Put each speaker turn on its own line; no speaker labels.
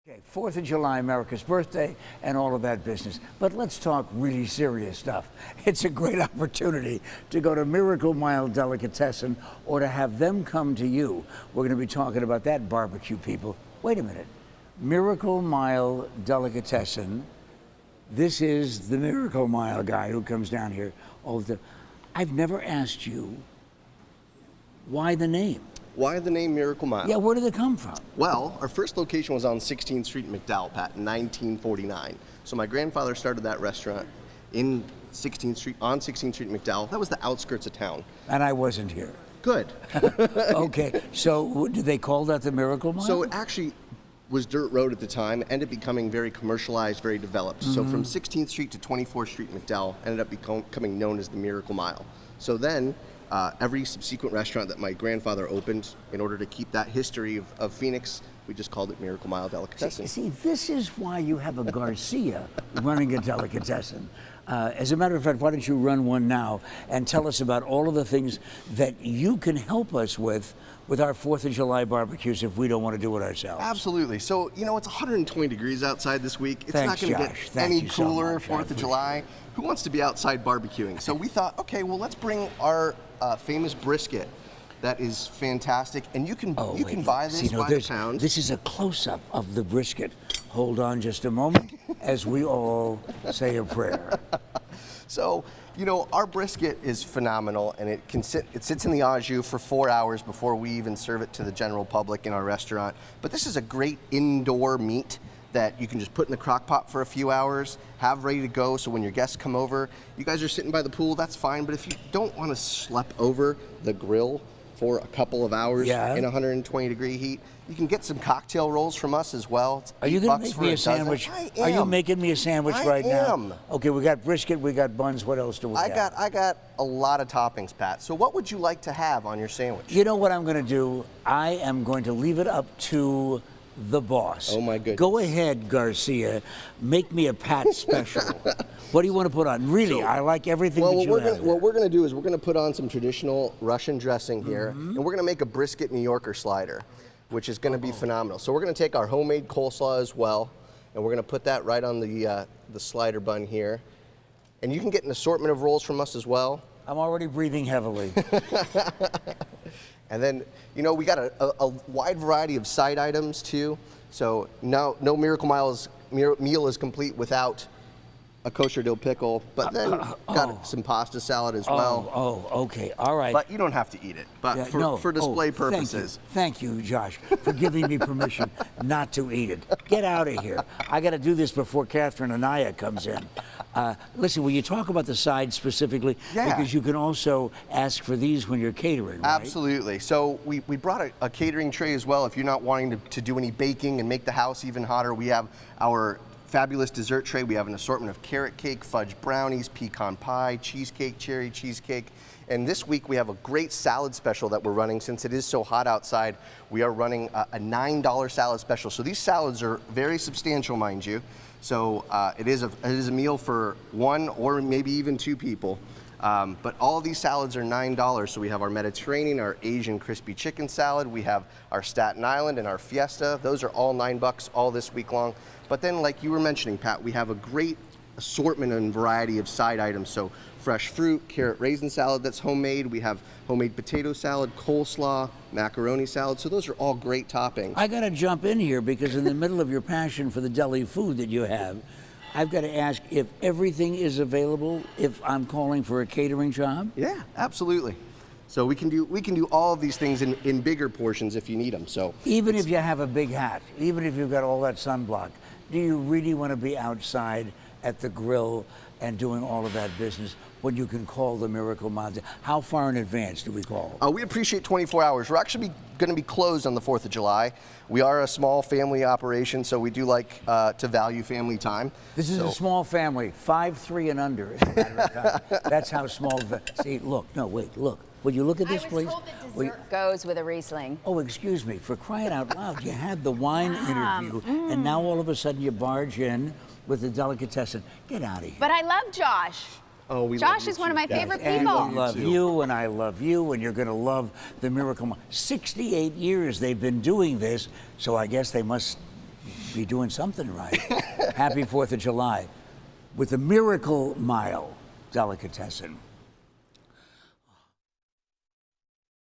Okay, 4th of July, America's birthday, and all of that business. But let's talk really serious stuff. It's a great opportunity to go to Miracle Mile Delicatessen or to have them come to you. We're going to be talking about that barbecue, people. Wait a minute. Miracle Mile Delicatessen. This is the Miracle Mile guy who comes down here all the time. I've never asked you why the name.
Why the name Miracle Mile?
Yeah, where did it come from?
Well, our first location was on 16th Street in McDowell, Pat, in 1949. So my grandfather started that restaurant in 16th Street, on 16th Street in McDowell. That was the outskirts of town.
And I wasn't here.
Good.
Okay, so did they call that the Miracle Mile?
So it actually was dirt road at the time, ended up becoming very commercialized, very developed. So from 16th Street to 24th Street in McDowell ended up becoming known as the Miracle Mile. So then every subsequent restaurant that my grandfather opened, in order to keep that history of Phoenix, we just called it Miracle Mile Delicatessen.
See, this is why you have a Garcia running a delicatessen. As a matter of fact, why don't you run one now and tell us about all of the things that you can help us with our 4th of July barbecues if we don't want to do it ourselves.
Absolutely. So, you know, it's 120 degrees outside this week. It's
Thanks,
not going to
Josh.
get any
Thank you so
cooler,
much.
4th of July. Who wants to be outside barbecuing? So we thought, okay, well, let's bring our famous brisket. That is fantastic, and you can buy this by the pound.
This is a close-up of the brisket. Hold on just a moment as we all say a prayer.
So, you know, our brisket is phenomenal, and it sits in the au jus for 4 hours before we even serve it to the general public in our restaurant. But this is a great indoor meat that you can just put in the crock pot for a few hours, have ready to go, so when your guests come over, you guys are sitting by the pool, that's fine. But if you don't want to schlep over the grill for a couple of hours in 120 degree heat, you can get some cocktail rolls from us as well. It's
Are you going to
$8
make
for
me
a
a sandwich?
dozen. I am.
Are you making me a sandwich right
I am.
now? Okay, we got brisket, we got buns. What else do we got?
I got a lot of toppings, Pat. So what would you like to have on your sandwich?
You know what I'm going to do? I am going to leave it up to the boss.
Oh, my goodness.
Go ahead, Garcia. Make me a Pat special. What do you want to put on? Really, I like everything that you have.
What we're going to do is we're going to put on some traditional Russian dressing here, and we're going to make a brisket New Yorker slider, which is going to be phenomenal. So we're going to take our homemade coleslaw as well, and we're going to put that right on the slider bun here. And you can get an assortment of rolls from us as well.
I'm already breathing heavily.
And then, you know, we got a wide variety of side items too. So no Miracle Mile's meal is complete without a kosher dill pickle, but then got some pasta salad as well.
Oh, okay, all right.
But you don't have to eat it, but for display purposes.
Thank you, Josh, for giving me permission not to eat it. Get out of here. I got to do this before Catherine Anaya comes in. Listen, will you talk about the sides specifically?
Yeah.
Because you can also ask for these when you're catering, right?
Absolutely. So we brought a catering tray as well. If you're not wanting to do any baking and make the house even hotter, we have our fabulous dessert tray. We have an assortment of carrot cake, fudge brownies, pecan pie, cheesecake, cherry cheesecake. And this week we have a great salad special that we're running. Since it is so hot outside, we are running a $9 salad special. So these salads are very substantial, mind you. So it is a meal for one or maybe even two people. But all of these salads are $9. So we have our Mediterranean, our Asian crispy chicken salad. We have our Staten Island and our Fiesta. Those are all $9 all this week long. But then, like you were mentioning, Pat, we have a great assortment and variety of side items. So fresh fruit, carrot raisin salad that's homemade. We have homemade potato salad, coleslaw, macaroni salad. So those are all great toppings.
I got to jump in here because in the middle of your passion for the deli food that you have, I've got to ask if everything is available if I'm calling for a catering job.
Yeah, absolutely. So we can do all of these things in bigger portions if you need them. So
even if you have a big hat, even if you've got all that sunblock, do you really want to be outside at the grill and doing all of that business when you can call the Miracle Mile? How far in advance do we call?
We appreciate 24 hours. We're actually going to be closed on the 4th of July. We are a small family operation, so we do like to value family time.
This is a small family, 5'3" and under, as a matter of fact. That's how small. See, look, no, wait, look. Will you look at this, please?
I was told that dessert goes with a Riesling.
Oh, excuse me, for crying out loud, you had the wine interview, and now all of a sudden you barge in with the delicatessen. Get out of here.
But I love Josh.
Oh, we
Josh
love you
is one of
too.
my favorite
And
people.
we love you, and I love you, and you're going to love the Miracle Mile. 68 years they've been doing this, so I guess they must be doing something right. Happy 4th of July with the Miracle Mile Delicatessen.